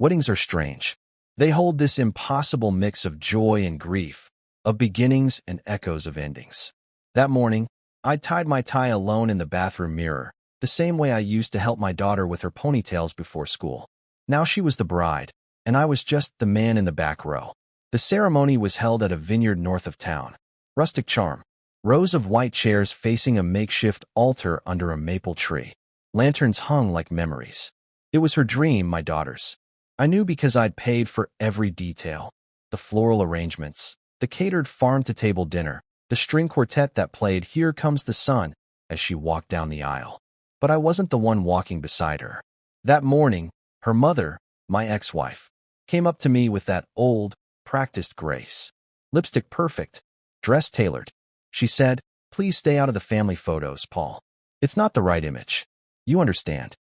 Weddings are strange. They hold this impossible mix of joy and grief, of beginnings and echoes of endings. That morning, I tied my tie alone in the bathroom mirror, the same way I used to help my daughter with her ponytails before school. Now she was the bride, and I was just the man in the back row. The ceremony was held at a vineyard north of town. Rustic charm. Rows of white chairs facing a makeshift altar under a maple tree. Lanterns hung like memories. It was her dream, my daughter's. I knew because I'd paid for every detail. The floral arrangements, the catered farm-to-table dinner, the string quartet that played Here Comes the Sun as she walked down the aisle. But I wasn't the one walking beside her. That morning, her mother, my ex-wife, came up to me with that old, practiced grace. Lipstick perfect, dress tailored. She said, "Please stay out of the family photos, Paul. It's not the right image. You understand."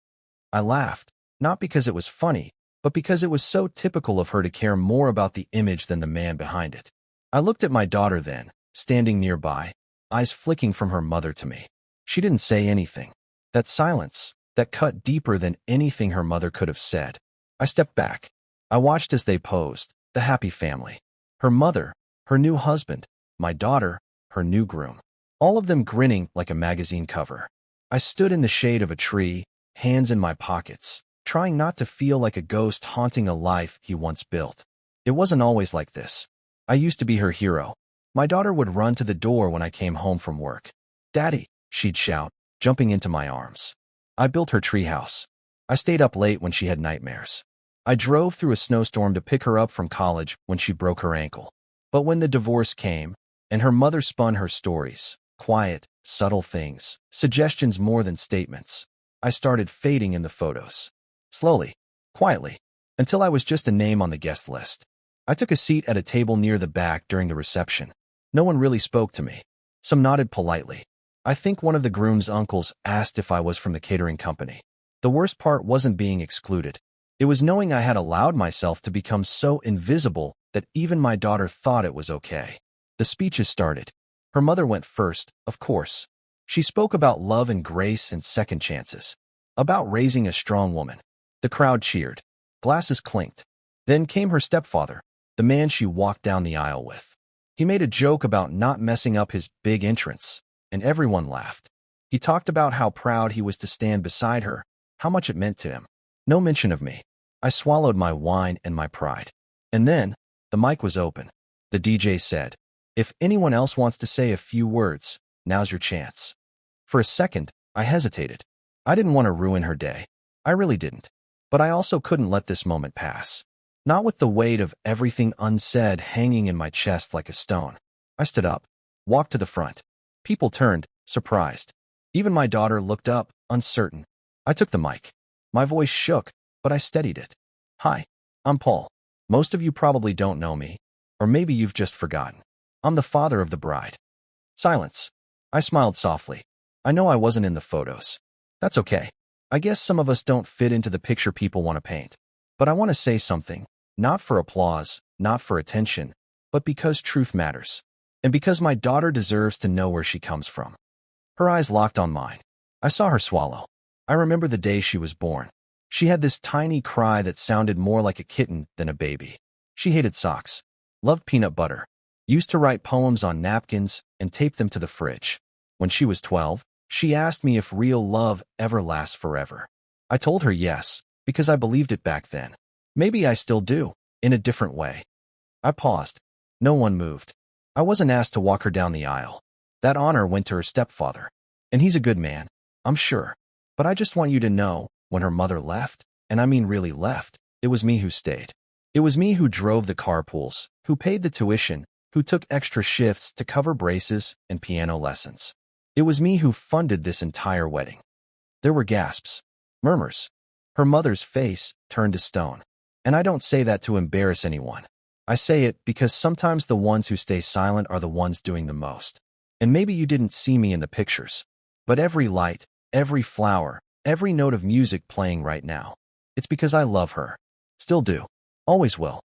I laughed, not because it was funny, but because it was so typical of her to care more about the image than the man behind it. I looked at my daughter then, standing nearby, eyes flicking from her mother to me. She didn't say anything. That silence, that cut deeper than anything her mother could have said. I stepped back. I watched as they posed, the happy family. Her mother, her new husband, my daughter, her new groom. All of them grinning like a magazine cover. I stood in the shade of a tree, hands in my pockets, trying not to feel like a ghost haunting a life he once built. It wasn't always like this. I used to be her hero. My daughter would run to the door when I came home from work. "Daddy," she'd shout, jumping into my arms. I built her treehouse. I stayed up late when she had nightmares. I drove through a snowstorm to pick her up from college when she broke her ankle. But when the divorce came, and her mother spun her stories, quiet, subtle things, suggestions more than statements, I started fading in the photos. Slowly, quietly, until I was just a name on the guest list. I took a seat at a table near the back during the reception. No one really spoke to me. Some nodded politely. I think one of the groom's uncles asked if I was from the catering company. The worst part wasn't being excluded. It was knowing I had allowed myself to become so invisible that even my daughter thought it was okay. The speeches started. Her mother went first, of course. She spoke about love and grace and second chances. About raising a strong woman. The crowd cheered. Glasses clinked. Then came her stepfather, the man she walked down the aisle with. He made a joke about not messing up his big entrance, and everyone laughed. He talked about how proud he was to stand beside her, how much it meant to him. No mention of me. I swallowed my wine and my pride. And then, the mic was open. The DJ said, "If anyone else wants to say a few words, now's your chance." For a second, I hesitated. I didn't want to ruin her day. I really didn't. But I also couldn't let this moment pass. Not with the weight of everything unsaid hanging in my chest like a stone. I stood up, walked to the front. People turned, surprised. Even my daughter looked up, uncertain. I took the mic. My voice shook, but I steadied it. "Hi, I'm Paul. Most of you probably don't know me, or maybe you've just forgotten. I'm the father of the bride." Silence. I smiled softly. I know I wasn't in the photos. That's okay. I guess some of us don't fit into the picture people want to paint. But I want to say something, not for applause, not for attention, but because truth matters. And because my daughter deserves to know where she comes from. Her eyes locked on mine. I saw her swallow. I remember the day she was born. She had this tiny cry that sounded more like a kitten than a baby. She hated socks, loved peanut butter, used to write poems on napkins and tape them to the fridge. When she was 12, she asked me if real love ever lasts forever. I told her yes, because I believed it back then. Maybe I still do, in a different way. I paused. No one moved. I wasn't asked to walk her down the aisle. That honor went to her stepfather. And he's a good man, I'm sure. But I just want you to know, when her mother left, and I mean really left, it was me who stayed. It was me who drove the carpools, who paid the tuition, who took extra shifts to cover braces and piano lessons. It was me who funded this entire wedding. There were gasps, murmurs. Her mother's face turned to stone. And I don't say that to embarrass anyone. I say it because sometimes the ones who stay silent are the ones doing the most. And maybe you didn't see me in the pictures. But every light, every flower, every note of music playing right now, it's because I love her. Still do. Always will.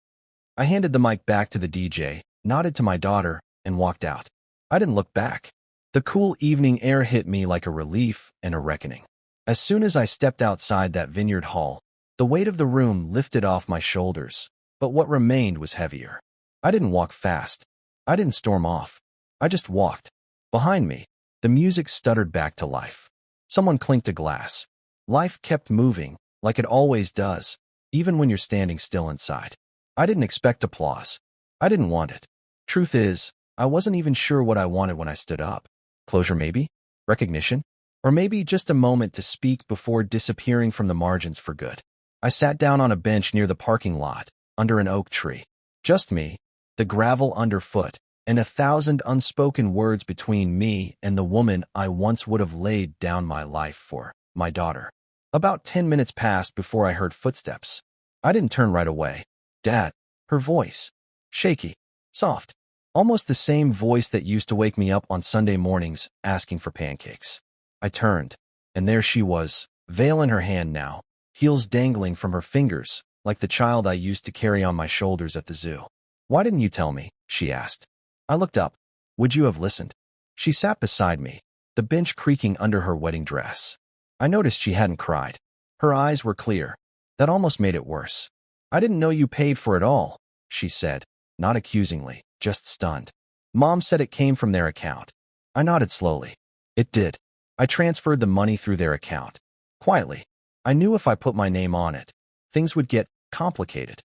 I handed the mic back to the DJ, nodded to my daughter, and walked out. I didn't look back. The cool evening air hit me like a relief and a reckoning. As soon as I stepped outside that vineyard hall, The weight of the room lifted off my shoulders, but what remained was heavier. I didn't walk fast. I didn't storm off. I just walked. Behind me, the music stuttered back to life. Someone clinked a glass. Life kept moving, like it always does, even when you're standing still inside. I didn't expect applause. I didn't want it. Truth is, I wasn't even sure what I wanted when I stood up. Closure maybe? Recognition? Or maybe just a moment to speak before disappearing from the margins for good. I sat down on a bench near the parking lot, under an oak tree. Just me, the gravel underfoot, and 1,000 unspoken words between me and the woman I once would have laid down my life for, my daughter. About 10 minutes passed before I heard footsteps. I didn't turn right away. Dad, her voice. Shaky, soft, almost the same voice that used to wake me up on Sunday mornings asking for pancakes. I turned, and there she was, veil in her hand now, heels dangling from her fingers, like the child I used to carry on my shoulders at the zoo. Why didn't you tell me? She asked. I looked up. Would you have listened? She sat beside me, the bench creaking under her wedding dress. I noticed she hadn't cried. Her eyes were clear. That almost made it worse. I didn't know you paid for it all, she said, not accusingly, just stunned. Mom said it came from their account. I nodded slowly. It did. I transferred the money through their account. Quietly. I knew if I put my name on it, things would get complicated.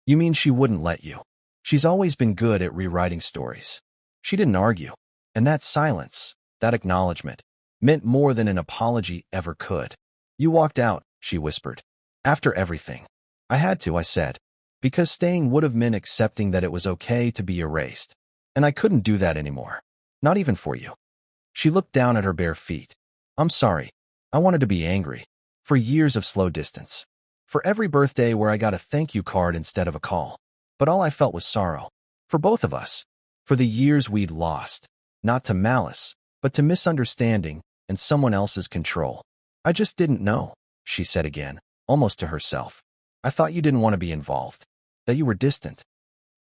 You mean she wouldn't let you? She's always been good at rewriting stories. She didn't argue. And that silence, that acknowledgement, meant more than an apology ever could. You walked out, she whispered. After everything. I had to, I said. Because staying would have meant accepting that it was okay to be erased. And I couldn't do that anymore. Not even for you. She looked down at her bare feet. I'm sorry. I wanted to be angry. For years of slow distance. For every birthday where I got a thank you card instead of a call. But all I felt was sorrow. For both of us. For the years we'd lost. Not to malice, but to misunderstanding and someone else's control. I just didn't know, she said again, almost to herself. I thought you didn't want to be involved. That you were distant.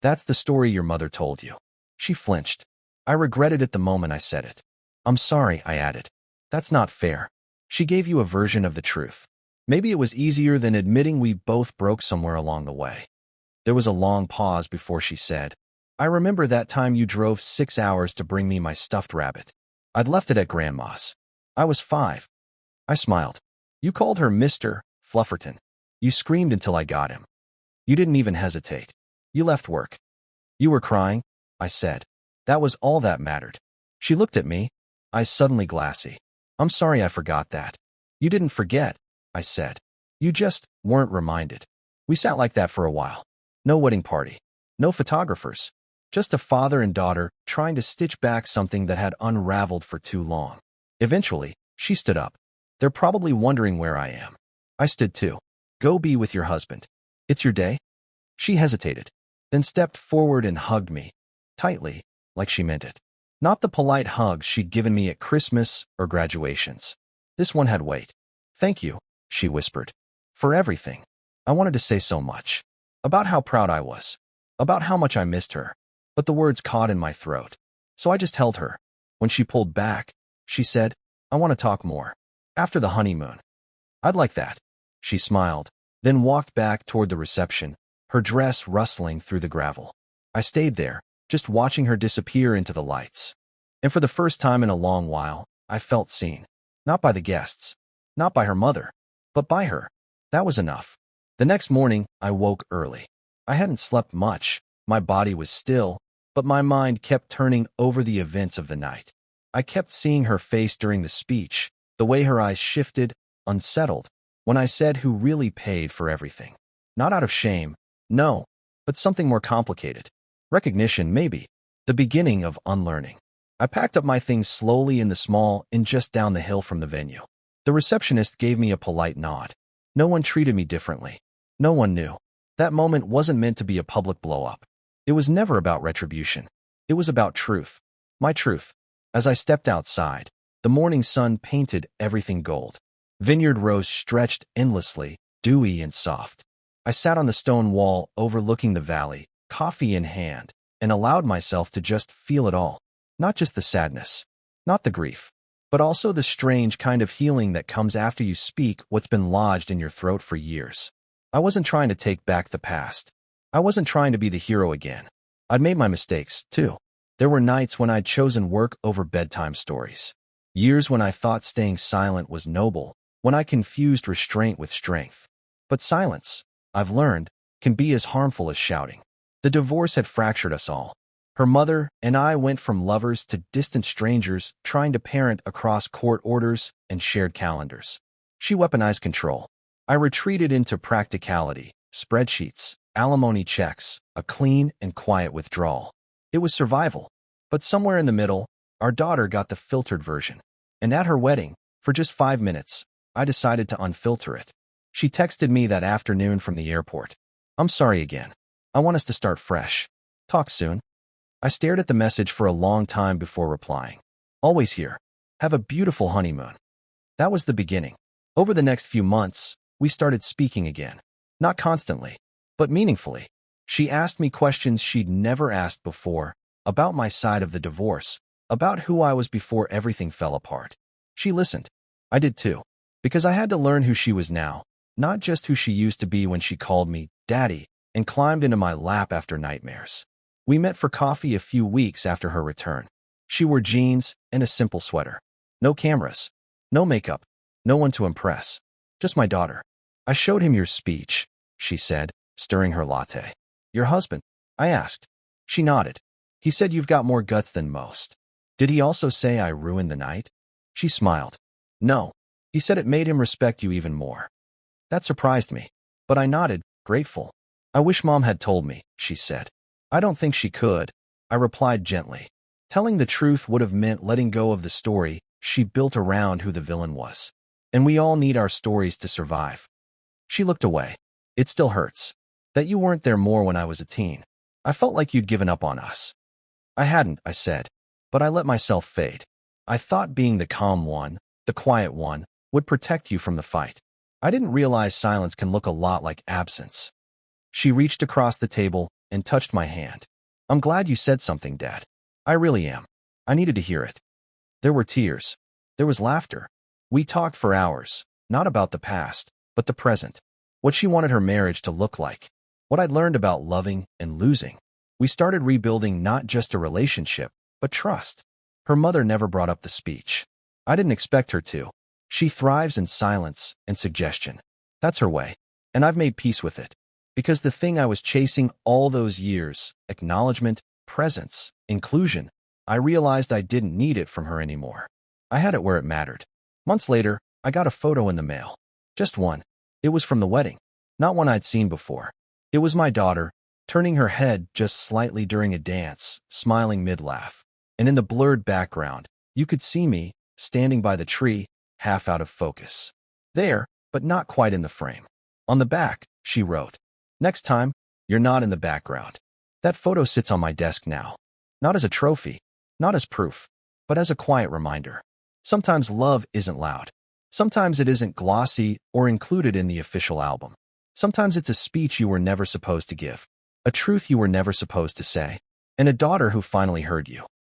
That's the story your mother told you. She flinched. I regretted it the moment I said it. I'm sorry, I added. That's not fair. She gave you a version of the truth. Maybe it was easier than admitting we both broke somewhere along the way. There was a long pause before she said, I remember that time you drove 6 hours to bring me my stuffed rabbit. I'd left it at Grandma's. I was 5. I smiled. You called her Mr. Flufferton. You screamed until I got him. You didn't even hesitate. You left work. You were crying, I said. That was all that mattered. She looked at me, eyes suddenly glassy. I'm sorry I forgot that. You didn't forget, I said. You just weren't reminded. We sat like that for a while. No wedding party. No photographers. Just a father and daughter trying to stitch back something that had unraveled for too long. Eventually, she stood up. They're probably wondering where I am. I stood too. Go be with your husband. It's your day? She hesitated, then stepped forward and hugged me, tightly, like she meant it. Not the polite hugs she'd given me at Christmas or graduations. This one had weight. Thank you, she whispered. For everything. I wanted to say so much. About how proud I was. About how much I missed her. But the words caught in my throat. So I just held her. When she pulled back, she said, I want to talk more. After the honeymoon. I'd like that. She smiled, then walked back toward the reception, her dress rustling through the gravel. I stayed there, just watching her disappear into the lights. And for the first time in a long while, I felt seen. Not by the guests. Not by her mother. But by her. That was enough. The next morning, I woke early. I hadn't slept much. My body was still, but my mind kept turning over the events of the night. I kept seeing her face during the speech, the way her eyes shifted, unsettled, when I said who really paid for everything. Not out of shame, no, but something more complicated. Recognition, maybe. The beginning of unlearning. I packed up my things slowly in the small inn just down the hill from the venue. The receptionist gave me a polite nod. No one treated me differently. No one knew. That moment wasn't meant to be a public blow-up. It was never about retribution. It was about truth. My truth. As I stepped outside, the morning sun painted everything gold. Vineyard rows stretched endlessly, dewy and soft. I sat on the stone wall overlooking the valley, coffee in hand, and allowed myself to just feel it all. Not just the sadness, not the grief, but also the strange kind of healing that comes after you speak what's been lodged in your throat for years. I wasn't trying to take back the past. I wasn't trying to be the hero again. I'd made my mistakes, too. There were nights when I'd chosen work over bedtime stories. Years when I thought staying silent was noble, when I confused restraint with strength. But silence, I've learned, can be as harmful as shouting. The divorce had fractured us all. Her mother and I went from lovers to distant strangers trying to parent across court orders and shared calendars. She weaponized control. I retreated into practicality, spreadsheets, alimony checks, a clean and quiet withdrawal. It was survival. But somewhere in the middle, our daughter got the filtered version. And at her wedding, for just 5 minutes, I decided to unfilter it. She texted me that afternoon from the airport. "I'm sorry again. I want us to start fresh. Talk soon." I stared at the message for a long time before replying. "Always here. Have a beautiful honeymoon." That was the beginning. Over the next few months, we started speaking again. Not constantly, but meaningfully. She asked me questions she'd never asked before, about my side of the divorce, about who I was before everything fell apart. She listened. I did too, because I had to learn who she was now, not just who she used to be when she called me Daddy and climbed into my lap after nightmares. We met for coffee a few weeks after her return. She wore jeans and a simple sweater. No cameras, no makeup, no one to impress. Just my daughter. "I showed him your speech," she said, stirring her latte. "Your husband?" I asked. She nodded. "He said you've got more guts than most." "Did he also say I ruined the night?" She smiled. "No. He said it made him respect you even more." That surprised me, but I nodded, grateful. "I wish Mom had told me," she said. "I don't think she could," I replied gently. Telling the truth would have meant letting go of the story she built around who the villain was. And we all need our stories to survive. She looked away. "It still hurts. That you weren't there more when I was a teen. I felt like you'd given up on us." "I hadn't," I said, but I let myself fade. "I thought being the calm one, the quiet one, would protect you from the fight. I didn't realize silence can look a lot like absence." She reached across the table and touched my hand. "I'm glad you said something, Dad. I really am. I needed to hear it." There were tears. There was laughter. We talked for hours, not about the past, but the present. What she wanted her marriage to look like. What I'd learned about loving and losing. We started rebuilding not just a relationship, but trust. Her mother never brought up the speech. I didn't expect her to. She thrives in silence and suggestion. That's her way, and I've made peace with it. Because the thing I was chasing all those years, acknowledgement, presence, inclusion, I realized I didn't need it from her anymore. I had it where it mattered. Months later, I got a photo in the mail. Just one. It was from the wedding. Not one I'd seen before. It was my daughter, turning her head just slightly during a dance, smiling mid-laugh. And in the blurred background, you could see me, standing by the tree, half out of focus. There, but not quite in the frame. On the back, she wrote, "Next time, you're not in the background." That photo sits on my desk now. Not as a trophy, not as proof, but as a quiet reminder. Sometimes love isn't loud. Sometimes it isn't glossy or included in the official album. Sometimes it's a speech you were never supposed to give, a truth you were never supposed to say, and a daughter who finally heard you.